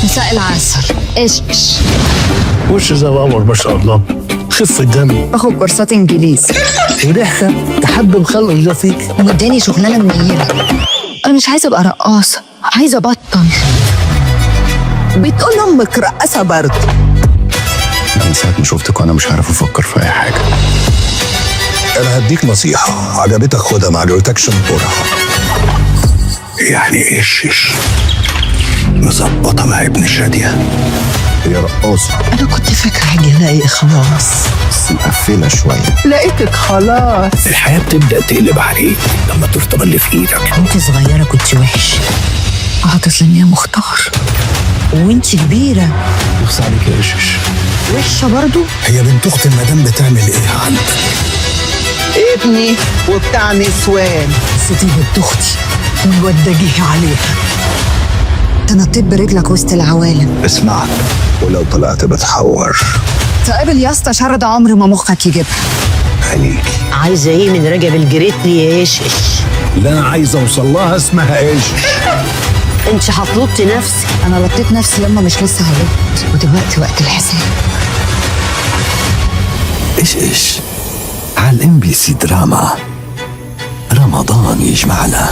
مساء العسل. ايش وش زي القمر ما شاء الله، خفة دم باخد كورسات انجليزي وريحة تحبب خلق الله فيك. واداني شغلانه منيله. انا مش عايزه ابقى رقاصه، عايزه ابطل. بتقول امك رقاصه برضه؟ من ساعة ما شفتك وأنا مش عارف أفكر في أي حاجة. انا هديك نصيحة، عجبتك خدها، ما عجبتكش انطرها. يعني ايش مظبطة مع ابن شادية. هي رقاصة انا كنت فاكره هاجي الاقي اخلاص، بس مقفلة شوية. لقيتك خلاص. الحياة بتبدأ تقلب عليك لما ترتبط اللي في ايدك. وانت صغيره كنت وحش، هتظلمني يا مختار. وانت كبيره نفس عليك يا إيشش. وحشه برضه. هي بنت اخت المدام بتعمل ايه عندك؟ ابني وبتاع نسوان. سيدي بنت اختي وودجيه عليها. تنطيت برجلك وسط العوالم. اسمعك، ولو طلعت بتحور تقابل يا اسطى شرد عمر ما مخك يجيبها. عليكي. عايزه ايه من رجب الجريتلي يا ايشش؟ لا عايزة اوصل لها، اسمها ايش؟ انت هتلطي نفسك. انا لطيت نفسي ياما، مش لسه هلط، ودلوقتي وقت الحساب. ايش على الام بي سي دراما، رمضان يجمعنا.